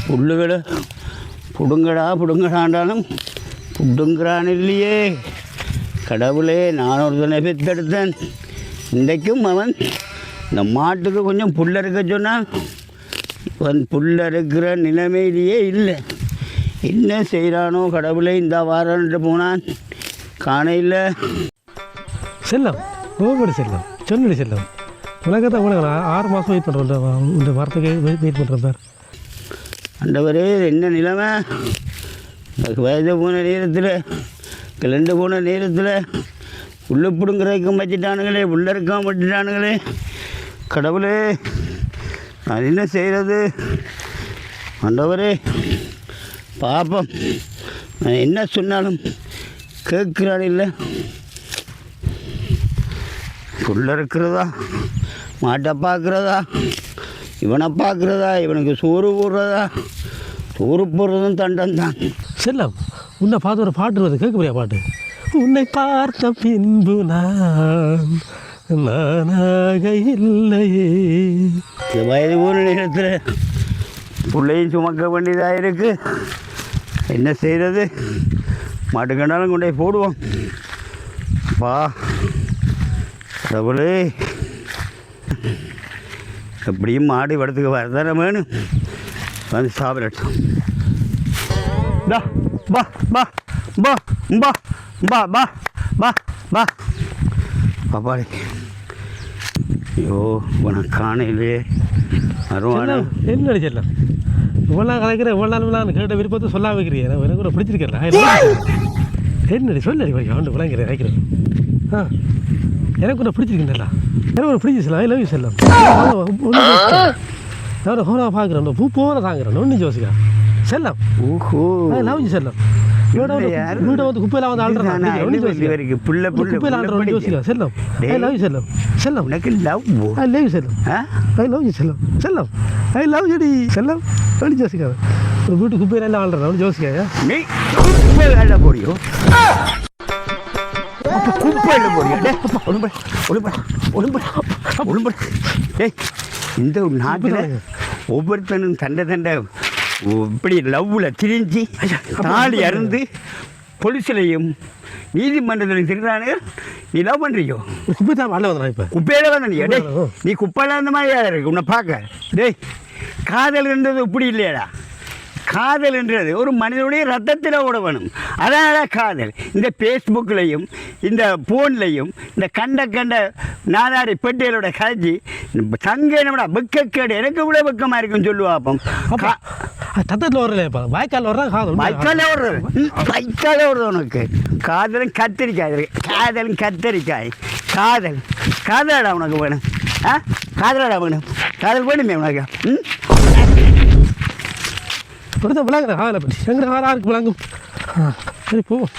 புல்லுகளை பிடுங்கடாண்டாலும் பிடுங்குறான் இல்லையே. கடவுளே, நான் ஒருத்தனை பெற்றெடுத்தேன். இன்றைக்கும் அவன் இந்த மாட்டுக்கு கொஞ்சம் புல்ல இருக்க சொன்னான். அவன் புல்ல இருக்கிற நிலைமையிலேயே இல்லை. என்ன செய்கிறானோ கடவுளே, இந்த வாரன்ட்டு போனான், காண இல்லை. செல்லம் ஓவர் செல்லம் சொன்னடி செல்லம் உலகத்தை உலக 6 மாதம் வெயிட் பண்ணுறோம். இந்த வாரத்துக்கு வெயிட் பண்ணுறேன் சார். ஆண்டவரே, என்ன நிலைமை? வயது போன நேரத்தில், கிளண்டு போன நேரத்தில் உள்ளே பிடுங்குறதுக்கும் வச்சுட்டானுங்களே, உள்ளே இருக்காம வச்சுட்டானுங்களே. கடவுளே, நான் என்ன செய்கிறது? ஆண்டவரே, பாப்பம். நான் என்ன சொன்னாலும் கேட்குறான் இல்லை. புள்ள இருக்கிறதா, மாட்டை பார்க்குறதா, இவனை பார்க்குறதா, இவனுக்கு சோறு போடுறதா? சோறு போடுறதும் தண்டம் தான். செல்லம், உன்னை பார்த்து ஒரு பாட்டு வருது, கேட்க முடியா பாட்டு? உன்னை பார்த்த பின்பு நானாக இல்லையே. வயது போன நேரத்தில் பிள்ளையும் சுமக்க வேண்டியதாக இருக்குது. என்ன செய்கிறது? மாட்டுக்கண்டாலும் கொண்டே போடுவோம். பா கடவுளே, எப்படியும் மாடு வடத்துக்கு வரதானே வேணும். வந்து சாப்பிடட்டும். பா பா பா பா பா பா பா பா பா பாப்பாடி. ஐயோ, உனக்கு காணையிலே வருவானா? என்ன செல்லம், இவ்வளோ கலைக்கிற இவ்வளோ நாள் கேட்ட விருப்பத்தை சொல்ல வைக்கிறீங்க. எனக்கு கூட பிடிச்சிருக்கேன். என்னடி சொல்லி வந்து விளங்குறேன் வைக்கிறேன். எனக்கு கூட பிடிச்சிருக்கேன்டா, எனக்கு கூட பிடிச்சி செல்லம். ஐ லவ் யூ செல்லம். நான் ஹோனா பார்க்குறேன், பூ போன தாங்கிறேன். ஒன்றும் யோசிக்கா செல்லம். ஓஹோ, ஐ லவ் யூ செல்லம். வீட்டை வந்து குப்பையில் வந்து ஆள்றேன். குப்பையில் ஆள்றேன் யோசிக்கா செல்லம். ஐ லவ் யூ செல்லம். செல்லம், எனக்கு லவ். ஐ லவ் யூ செல்லம். ஐ லவ் யூ செல்லம். செல்லம், ஐ லவ் யூ டி செல்லம். ஒன்றும் யோசிக்காது. ஒரு வீட்டு குப்பையில் எல்லாம் ஆள்றேன். ஒன்றும் யோசிக்காயா? நீ குப்பையில் போடியோ, குப்பையில் போடியோ. டேய், இந்த நாட்டில் ஒவ்வொருத்தனும் தண்டை இப்படி லவ்வில் திரிஞ்சு தாலி அருந்து போலீஸ்லையும் நீதிமன்றத்திலையும் திருடானு. நீ லவ் பண்ணுறியோ? குப்பை தான் வாழ வந்தா. இப்போ குப்பையில வந்தனியா? டே, நீ குப்பையில் அந்த மாதிரி இருக்கு உன்னை பார்க்க. டேய், காதல்ன்றது இப்படி இல்லையாடா. காதல்ன்றது ஒரு மனிதனுடைய ரத்தத்தில் ஓட வேணும். அதனால காதல். இந்த ஃபேஸ்புக்லையும் இந்த ஃபோன்லையும் இந்த கண்ட நாதாரி பெட்டிகளோட கதைச்சி தங்க என்னடா வெக்கக்கேடு. எனக்கு கூட வெக்கமாக இருக்குன்னு சொல்லுவாப்பம். தத்தத்தில் வரலையாப்பா, வாய்க்கால் வர்றா காதல். வாய்க்காலே ஓடுறது, வாய்க்காலே ஓடுறது. உனக்கு காதலும் கத்தரிக்காய், காதலும் கத்தரிக்காய். காதலடா உனக்கு வேணும். காதலடா வேணும். காதல் வேணுமே உனக்கு. விளங்குற காதலை பற்றி எங்கே யாருக்கு விளங்கும்? சரி போவோம்.